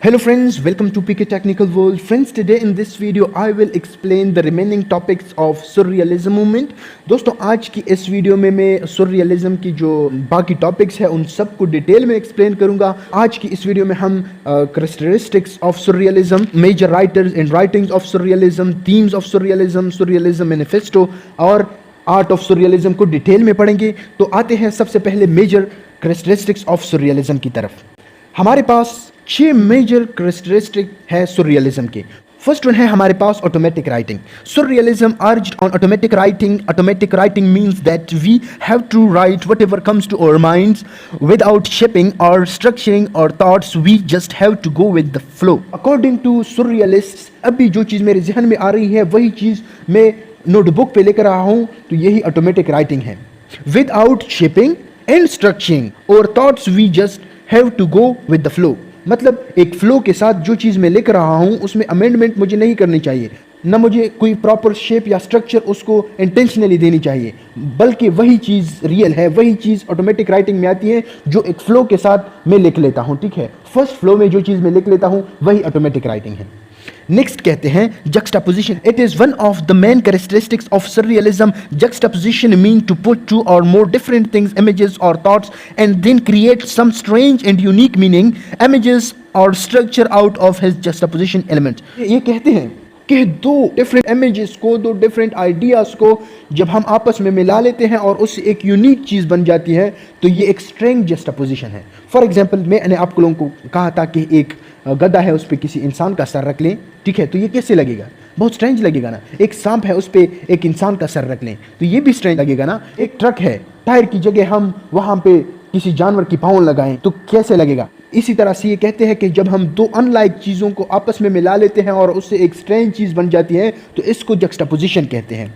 Hello friends, welcome to PK Technical World. Friends, today in this video I will explain the remaining topics of Surrealism movement. दोस्तों आज की इस video में मैं Surrealism की जो बाकी टॉपिक्स है उन सब को डिटेल में एक्सप्लेन करूंगा. आज की इस वीडियो में हम characteristics of Surrealism, major writers and writings of Surrealism, themes of Surrealism, Surrealism manifesto और आर्ट ऑफ Surrealism को डिटेल में पढ़ेंगे. तो आते हैं सबसे पहले मेजर characteristics of Surrealism की तरफ. हमारे पास 6 मेजर कैरेक्टरिस्टिक है सुररियलिज्म के. फर्स्ट वन है हमारे पास automatic writing. Surrealism urged on automatic writing. Automatic writing means that we have to write whatever comes to our minds without shaping और स्ट्रक्चरिंग और thoughts. We just have to go with the flow. According to surrealists अभी जो चीज़ मेरे जहन में आ रही है वही चीज़ मैं नोटबुक पे लेकर रहा हूँ, तो यही ऑटोमेटिक राइटिंग है. विदाउट शेपिंग एंड स्ट्रक्चरिंग और thoughts we just have to go with the flow. मतलब एक फ्लो के साथ जो चीज़ मैं लिख रहा हूँ उसमें अमेंडमेंट मुझे नहीं करनी चाहिए, ना मुझे कोई प्रॉपर शेप या स्ट्रक्चर उसको इंटेंशनली देनी चाहिए, बल्कि वही चीज़ रियल है, वही चीज़ ऑटोमेटिक राइटिंग में आती है जो एक फ्लो के साथ मैं लिख लेता हूँ. ठीक है, फर्स्ट फ्लो में जो चीज़ मैं लिख लेता हूँ वही ऑटोमेटिक राइटिंग है. नेक्स्ट कहते हैं juxtaposition. It is one of the main characteristics of surrealism. Juxtaposition means to put two or more different things, images or thoughts, and then create some strange and unique meaning, images or structure out of his juxtaposition element. ये कहते हैं कि दो different images को, दो different ideas को जब हम आपस में मिला लेते हैं और उससे एक यूनिक चीज़ बन जाती है तो ये एक स्ट्रेंज जस्टापोजिशन है. फॉर एग्जांपल मैंने आप लोगों को कहा था कि एक गधा है, उस पर किसी इंसान का सर रख लें. ठीक है, तो ये कैसे लगेगा? बहुत स्ट्रेंज लगेगा ना. एक सांप है, उस पर एक इंसान का सर रख लें तो ये भी स्ट्रेंज लगेगा ना. एक ट्रक है, टायर की जगह हम वहाँ पे किसी जानवर की पाँव लगाएं तो कैसे लगेगा? इसी तरह से ये कहते हैं कि जब हम दो अनलाइक चीज़ों को आपस में मिला लेते हैं और उससे एक स्ट्रेंज चीज़ बन जाती है तो इसको जक्सटापोजिशन कहते हैं.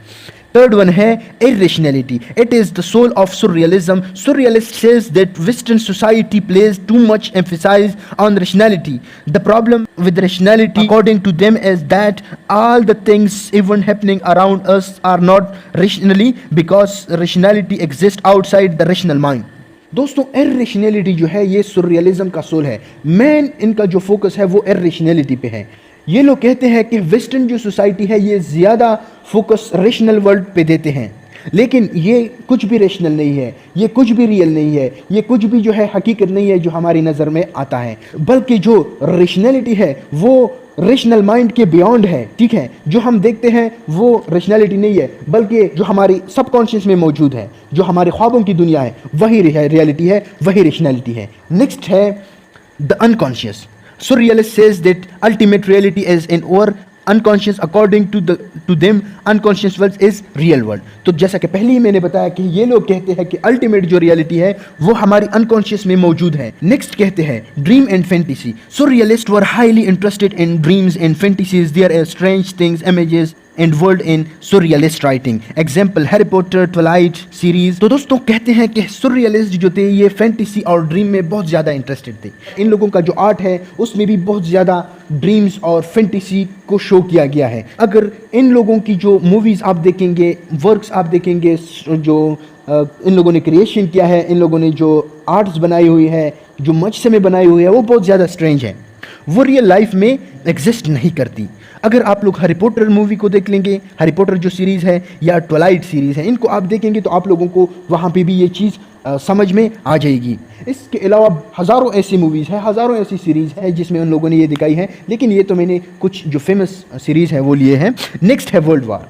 थर्ड वन है irrationality. It is the soul of surrealism. Surrealist says that Western society places too much emphasis on rationality. The problem with rationality, according to them, is that all the things even happening around us are not rationally because rationality exists outside the rational mind. दोस्तों irrationality जो है ये सुररियलिज्म का soul है. Main इनका जो focus है वो इरेशनैलिटी पे है. ये लोग कहते हैं कि वेस्टर्न जो सोसाइटी है ये ज़्यादा फोकस रेशनल वर्ल्ड पे देते हैं, लेकिन ये कुछ भी रेशनल नहीं है, ये कुछ भी रियल नहीं है, ये कुछ भी जो है हकीकत नहीं है जो हमारी नज़र में आता है, बल्कि जो रेशनैलिटी है वो रेशनल माइंड के बियॉन्ड है. ठीक है, जो हम देखते हैं वो रेशनैलिटी नहीं है, बल्कि जो हमारी सबकॉन्शियस में मौजूद है, जो हमारे ख्वाबों की दुनिया है वही रियलिटी है, वही रेशनैलिटी है. नेक्स्ट है the unconscious. Surrealist says that ultimate reality is in our unconscious. According to them, unconscious world is real world. तो जैसा कि पहले ही मैंने बताया कि ये लोग कहते हैं कि अल्टीमेट जो रियलिटी है वो हमारी अनकॉन्शियस में मौजूद है. नेक्स्ट कहते हैं dream and fantasy. Surrealists were highly interested in dreams and fantasies. There are strange things, images and world in surrealist writing. Example Harry Potter, Twilight series. तो दोस्तों कहते हैं कि surrealist जो थे ये फैंटेसी और ड्रीम में बहुत ज़्यादा इंटरेस्टेड थे. इन लोगों का जो आर्ट है उसमें भी बहुत ज़्यादा ड्रीम्स और फैंटेसी को शो किया गया है. अगर इन लोगों की जो मूवीज़ आप देखेंगे, वर्क्स आप देखेंगे, जो इन लोगों ने क्रिएशन किया है, इन लोगों ने जो आर्ट्स बनाई हुई है, जो मच में बनाई हुई है, वो बहुत ज़्यादा स्ट्रेंज है, वो रियल लाइफ में एग्जिस्ट नहीं करती. अगर आप लोग हैरी पॉटर मूवी को देख लेंगे, हैरी पॉटर जो सीरीज़ है या ट्वाइलाइट सीरीज़ है, इनको आप देखेंगे तो आप लोगों को वहाँ पे भी ये चीज़ समझ में आ जाएगी. इसके अलावा हज़ारों ऐसी मूवीज़ है, हज़ारों ऐसी सीरीज़ है जिसमें उन लोगों ने ये दिखाई है, लेकिन ये तो मैंने कुछ जो फेमस सीरीज़ है वो लिए हैं. नेक्स्ट है वर्ल्ड वार.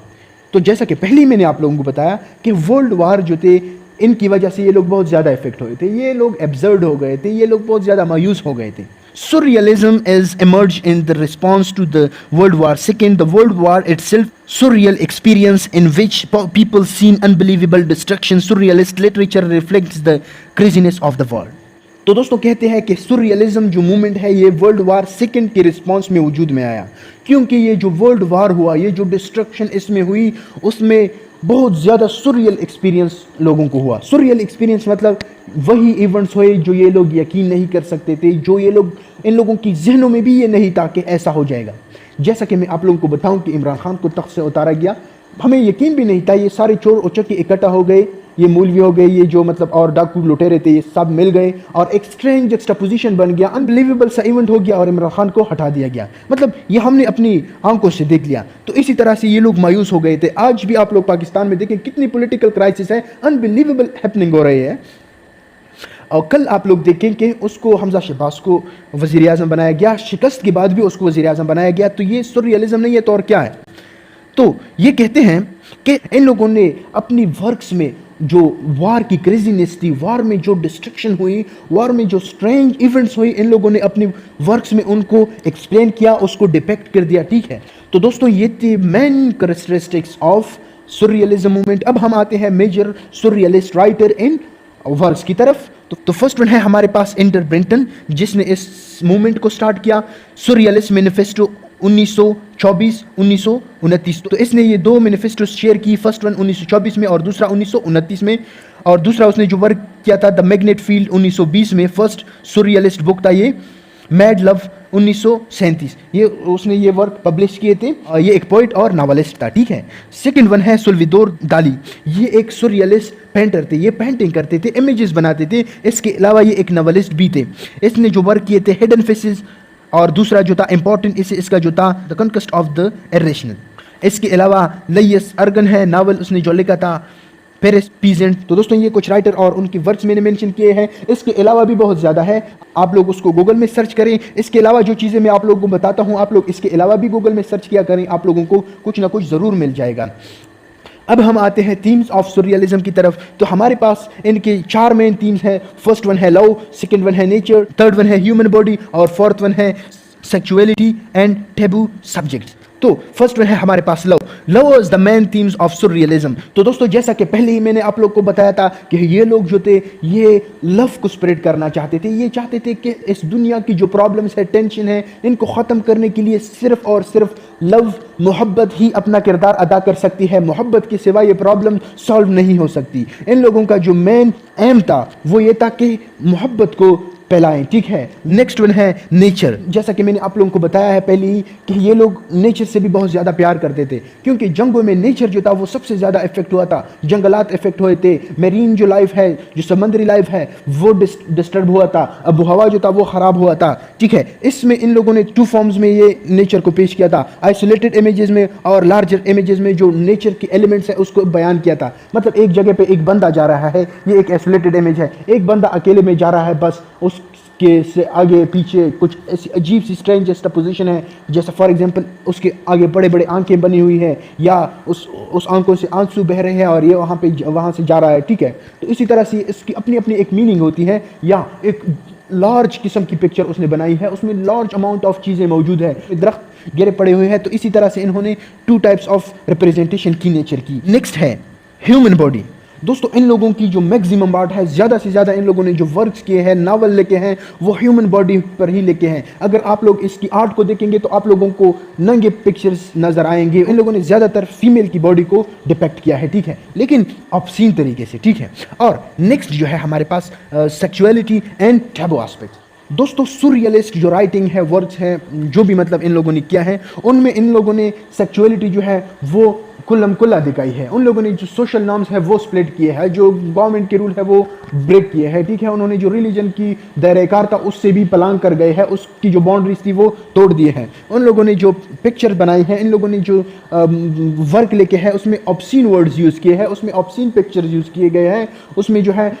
तो जैसा कि पहले ही मैंने आप लोगों को बताया कि वर्ल्ड वार जो थे इनकी वजह से ये लोग बहुत ज़्यादा इफेक्ट हुए थे, ये लोग एब्जर्ड हो गए थे, ये लोग बहुत ज़्यादा मायूस हो गए थे. Surrealism is emerged in the response to the World War II. The World War itself, surreal experience in which people seen unbelievable destruction. Surrealist literature reflects the craziness of the world. तो दोस्तों कहते हैं कि सुररियलिज्म जो movement है ये world war second के response में वजूद में आया, क्योंकि ये जो वर्ल्ड वार हुआ, ये जो डिस्ट्रक्शन इसमें हुई, उसमें बहुत ज़्यादा सुररियल एक्सपीरियंस लोगों को हुआ. सुररियल एक्सपीरियंस मतलब वही इवेंट्स हुए जो ये लोग यकीन नहीं कर सकते थे, जो ये लोग, इन लोगों की जहनों में भी ये नहीं था कि ऐसा हो जाएगा. जैसा कि मैं आप लोगों को बताऊं कि इमरान खान को तख्त से उतारा गया, हमें यकीन भी नहीं था, ये सारे चोर उचक्के इकट्ठा हो गए, ये मौलवी हो गए, ये जो मतलब और डाकू लुटेरे थे, ये सब मिल गए और एक स्ट्रेंज एक्सट्रापोजिशन बन गया, अनबिलीवेबल सा इवेंट हो गया और इमरान खान को हटा दिया गया। मतलब ये हमने अपनी आंखों से देख लिया। तो इसी तरह से ये लोग मायूस हो गए थे। आज भी आप लोग पाकिस्तान में देखें कितनी पॉलिटिकल क्राइसिस है, अनबिलीवेबल हैपनिंग हो रही है। और कल आप लोग देखें कि उसको हमजा शहबाज को वज़ीर आज़म बनाया गया, शिकस्त के बाद भी उसको वज़ीर आज़म बनाया गया। तो ये सुररियलिज्म नहीं है तो और क्या है? तो ये कहते हैं कि इन लोगों ने अपनी वर्क्स में जो वार की क्रेजीनेस थी, वार में जो डिस्ट्रक्शन हुई, वार में जो स्ट्रेंज इवेंट्स हुई, इन लोगों ने अपनी वर्क्स में उनको एक्सप्लेन किया, उसको डिपेक्ट कर दिया। ठीक है, तो दोस्तों ये थी मेन कैरेक्टरिस्टिक्स ऑफ सुररियलिज्म मूवमेंट। अब हम आते हैं मेजर सुररियलिस्ट राइटर इन वर्क्स की तरफ। तो फर्स्ट वन है हमारे पास एंटर ब्रेंटन, जिसने इस मूवमेंट को स्टार्ट किया। सुररियलिस्ट मैनिफेस्टो 1924 1929। तो इसने ये दो मैनिफेस्टो शेयर की, फर्स्ट वन 1924 में और दूसरा 1929 में। और दूसरा उसने जो वर्क किया था द मैग्नेट फील्ड 1920 में, फर्स्ट सुररियलिस्ट बुक था ये। मैड लव 1937, ये उसने ये वर्क पब्लिश किए थे। ये एक पोइट और नावलिस्ट था। ठीक है, सेकंड वन है सल्वाडोर दाली, ये एक सुररियलिस्ट पेंटर थे, ये पेंटिंग करते थे, इमेजेस बनाते थे। इसके अलावा ये एक नावलिस्ट भी थे। इसने जो वर्क किए थे हिडन फेसेस, और दूसरा जो था इंपॉर्टेंट इसका जो था the conquest of the irrational. इसके अलावा लयस अर्गन है नावल उसने जो लिखा था पेरिस पीजेंट। तो दोस्तों ये कुछ राइटर और उनकी वर्क्स मैंने मेंशन किए हैं। इसके अलावा भी बहुत ज़्यादा है, आप लोग उसको गूगल में सर्च करें। इसके अलावा जो चीज़ें मैं आप लोगों को बताता हूँ, आप लोग इसके अलावा भी गूगल में सर्च किया करें, आप लोगों को कुछ ना कुछ ज़रूर मिल जाएगा। अब हम आते हैं थीम्स ऑफ सुररियलिज्म की तरफ। तो हमारे पास इनके 4 मेन थीम्स हैं। फर्स्ट वन है लव, सेकंड वन है नेचर, थर्ड वन है ह्यूमन बॉडी और फोर्थ वन है सेक्सुअलिटी एंड टैबू सब्जेक्ट्स। तो फर्स्ट वन है हमारे पास love. Love is the main themes of surrealism. तो दोस्तों जैसा कि पहले ही मैंने आप लोग को बताया था कि ये लोग जो थे ये लव को स्प्रेड करना चाहते थे। ये चाहते थे कि इस दुनिया की जो प्रॉब्लम्स है, टेंशन है, इनको ख़त्म करने के लिए सिर्फ और सिर्फ लव, मोहब्बत ही अपना किरदार अदा कर सकती है। मोहब्बत के सिवा ये प्रॉब्लम सॉल्व नहीं हो सकती। इन लोगों का जो मेन एम था वो ये था कि मोहब्बत को फैलाएं। ठीक है, नेक्स्ट वन है नेचर। जैसा कि मैंने आप लोगों को बताया है पहले ही कि ये लोग नेचर से भी बहुत ज़्यादा प्यार करते थे, क्योंकि जंगों में नेचर जो था वो सबसे ज़्यादा इफेक्ट हुआ था। जंगलात इफेक्ट हुए थे, मेरीन जो लाइफ है, जो समुद्री लाइफ है वो डिस्टर्ब हुआ था, अब हवा जो था वो ख़राब हुआ था। ठीक है, इसमें इन लोगों ने 2 फॉर्म्स में ये नेचर को पेश किया था, आइसोलेटेड इमेजेस में और लार्जर इमेजेस में जो नेचर के एलिमेंट्स है उसको बयान किया था। मतलब एक जगह पे एक बंदा जा रहा है, ये एक आइसोलेटेड इमेज है, एक बंदा अकेले में जा रहा है, बस उसके से आगे पीछे कुछ ऐसी अजीब सी स्ट्रेंज पोजीशन है, जैसे फॉर एग्जांपल उसके आगे बड़े बड़े आंखें बनी हुई है या उस आंखों से आंसू बह रहे हैं और ये वहाँ से जा रहा है। ठीक है, तो इसी तरह से इसकी अपनी अपनी एक मीनिंग होती है। या एक लार्ज किस्म की पिक्चर उसने बनाई है, उसमें लार्ज अमाउंट ऑफ चीज़ें मौजूद है, दरख्त गिरे पड़े हुए हैं। तो इसी तरह से इन्होंने 2 टाइप्स ऑफ रिप्रेजेंटेशन की नेचर की। नेक्स्ट है ह्यूमन बॉडी। दोस्तों इन लोगों की जो मैक्सिमम आर्ट है, ज़्यादा से ज़्यादा इन लोगों ने जो वर्क्स किए हैं, नावल लेके हैं, वो ह्यूमन बॉडी पर ही लेके हैं। अगर आप लोग इसकी आर्ट को देखेंगे तो आप लोगों को नंगे पिक्चर्स नज़र आएंगे। इन लोगों ने ज़्यादातर फीमेल की बॉडी को डिपेक्ट किया है। ठीक है, लेकिन ऑब्सीन तरीके से। ठीक है, और नेक्स्ट जो है हमारे पास सेक्सुअलिटी एंड टैबू एस्पेक्ट। दोस्तों सुररियलिस्ट जो राइटिंग है, वर्क्स हैं, जो भी मतलब इन लोगों ने किया है, उनमें इन लोगों ने सेक्सुअलिटी जो है वो कुल्लम कुल्ला दिखाई है। उन लोगों ने जो सोशल नॉर्म्स है वो स्प्लिट किए हैं, जो गवर्नमेंट के रूल है वो ब्रेक किए हैं। ठीक है, उन्होंने जो रिलीजन की दायरेकार था उससे भी पलांग कर गए हैं, उसकी जो बाउंड्रीज थी वो तोड़ दिए हैं। उन लोगों ने जो पिक्चर बनाई है, इन लोगों ने जो वर्क लेके है उसमें ऑब्सीन वर्ड्स यूज़ किए हैं, उसमें ऑब्सीन पिक्चर्स यूज़ किए गए हैं, उसमें जो है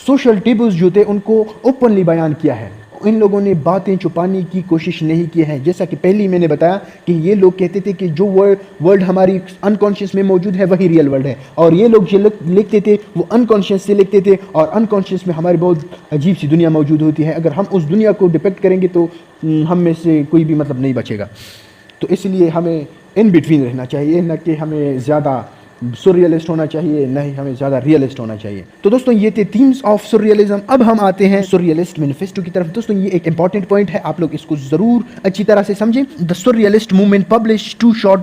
सोशल टेबूज जो थे उनको ओपनली बयान किया है। इन लोगों ने बातें छुपाने की कोशिश नहीं की है। जैसा कि पहले ही मैंने बताया कि ये लोग कहते थे कि जो वर्ल्ड हमारी अनकॉन्शियस में मौजूद है वही रियल वर्ल्ड है, और ये लोग जो लिखते थे वो अनकॉन्शियस से लिखते थे, और अनकॉन्शियस में हमारी बहुत अजीब सी दुनिया मौजूद होती है। अगर हम उस दुनिया को डिपेक्ट करेंगे तो हम में से कोई भी मतलब नहीं बचेगा। तो इसलिए हमें इन बिटवीन रहना चाहिए, न कि हमें ज़्यादा सुररियलिस्ट होना चाहिए, नहीं हमें ज़्यादा रियलिस्ट होना चाहिए। तो दोस्तों ये थे थीम्स ऑफ सुररियलिज्म। अब हम आते हैं सुररियलिस्ट मैनिफेस्टो की तरफ। दोस्तों ये एक इंपॉर्टेंट पॉइंट है, आप लोग इसको ज़रूर अच्छी तरह से समझें। The surrealist movement publish 2 short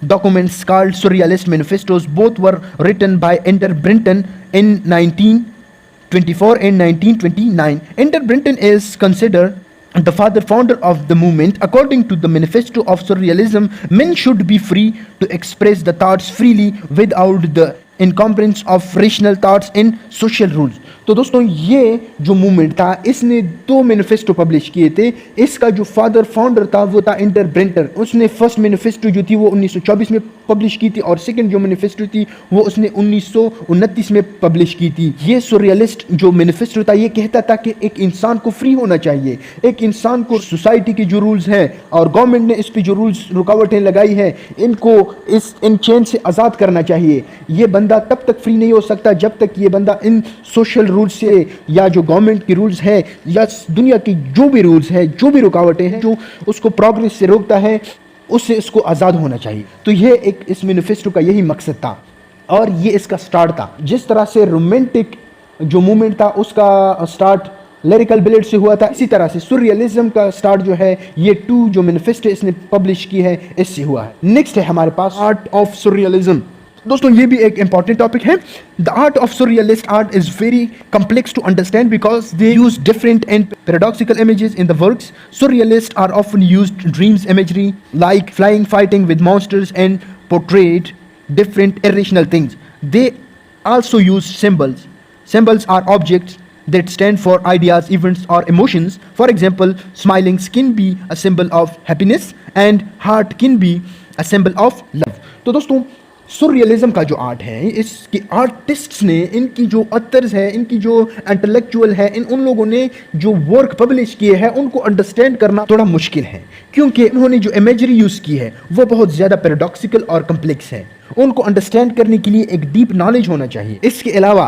documents called Surrealist Manifestos. Both were written by Enter Brinton in 1924 and 1929. Enter Brinton is considered the founder of the movement. According to the manifesto of surrealism, men should be free to express the thoughts freely without the encumbrance of rational thoughts in social rules. तो दोस्तों ये जो movement था इसने 2 manifesto publish किए थे। इसका जो फाउंडर था वो था इंटर ब्रेंटर। उसने फर्स्ट मैनिफेस्टो जो थी वो 1924 में पब्लिश की थी और सेकंड जो मैनिफेस्टो थी वो उसने 1929 में पब्लिश की थी। ये सोरियलिस्ट जो मैनिफेस्टो था ये कहता था कि एक इंसान को फ्री होना चाहिए, एक इंसान को सोसाइटी के जो रूल्स हैं और गवर्नमेंट ने इस पे जो रूल्स रुकावटें लगाई हैं इनको इन चेन से आज़ाद करना चाहिए। ये बंदा तब तक फ्री नहीं हो सकता जब तक ये बंदा इन सोशल रूल्स से या जो गवर्नमेंट के रूल्स है या दुनिया की जो भी रूल्स है, जो भी रुकावटें हैं जो उसको प्रोग्रेस से रोकता है, उससे इसको आज़ाद होना चाहिए। तो ये एक इस मैनिफेस्टो का यही मकसद था और ये इसका स्टार्ट था। जिस तरह से रोमांटिक जो मूवमेंट था उसका स्टार्ट लिरिकल बिलेट से हुआ था, इसी तरह से सुररियलिज्म का स्टार्ट जो है ये 2 जो मैनिफेस्टो इसने पब्लिश की है इससे हुआ है। नेक्स्ट है हमारे पास आर्ट ऑफ सुररियलिज्म। दोस्तों ये भी एक इंपॉर्टेंट टॉपिक है। The art of surrealist art is very complex to understand because they use different and paradoxical images in the works. Surrealists are often used dreams imagery like flying, fighting with monsters and portrayed different irrational things. They also use symbols. Symbols are objects that stand for ideas, events or emotions. For example, smiling can be a symbol of happiness and heart can be a symbol of love. तो दोस्तों सुररियलिज्म का जो art है इसके artists ने इनकी जो others है, इनकी जो इंटेलेक्चुअल है, उन लोगों ने जो वर्क पब्लिश किए हैं उनको अंडरस्टैंड करना थोड़ा मुश्किल है क्योंकि उन्होंने जो इमेजरी यूज़ की है वो बहुत ज़्यादा पैराडॉक्सिकल और कम्प्लेक्स है। उनको अंडरस्टैंड करने के लिए एक डीप नॉलेज होना चाहिए। इसके अलावा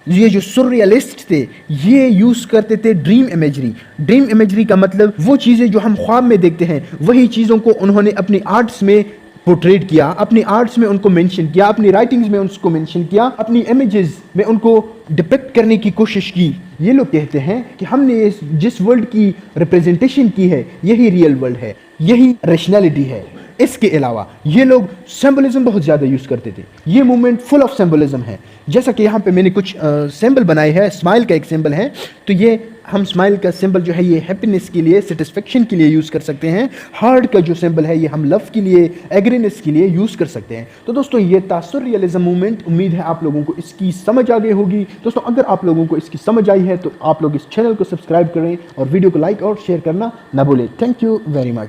ये जो सुररियलिस्ट थे ये यूज़ करते थे ड्रीम इमेजरी। ड्रीम इमेजरी का मतलब वो चीज़ें जो हम ख्वाब में देखते हैं वही चीज़ों को उन्होंने अपनी आर्ट्स में पोर्ट्रेट किया, अपनी आर्ट्स में उनको मेंशन किया, अपनी राइटिंग्स में उनको मेंशन किया, अपनी इमेजेस में उनको डिपिक्ट करने की कोशिश की। ये लोग कहते हैं कि हमने जिस वर्ल्ड की रिप्रेजेंटेशन की है यही रियल वर्ल्ड है, यही रैशनैलिटी है। इसके अलावा ये लोग सिंबलिज्म बहुत ज़्यादा यूज़ करते थे। ये मूवमेंट फुल ऑफ सिंबलिज्म है। जैसा कि यहाँ पे मैंने कुछ सिंबल बनाए हैं। स्माइल का एक सिंबल है, तो ये हम स्माइल का सिंबल जो है ये हैप्पीनेस के लिए, सेटिस्फेक्शन के लिए यूज़ कर सकते हैं। हार्ट का जो सिंबल है ये हम लव के लिए, एग्रीनेस के लिए यूज़ कर सकते हैं। तो दोस्तों ये था सुररियलिज्म मूवमेंट। उम्मीद है आप लोगों को इसकी समझ आ गई होगी। दोस्तों अगर आप लोगों को इसकी समझ आई है तो आप लोग इस चैनल को सब्सक्राइब करें और वीडियो को लाइक और शेयर करना ना भूलें। Thank you very much.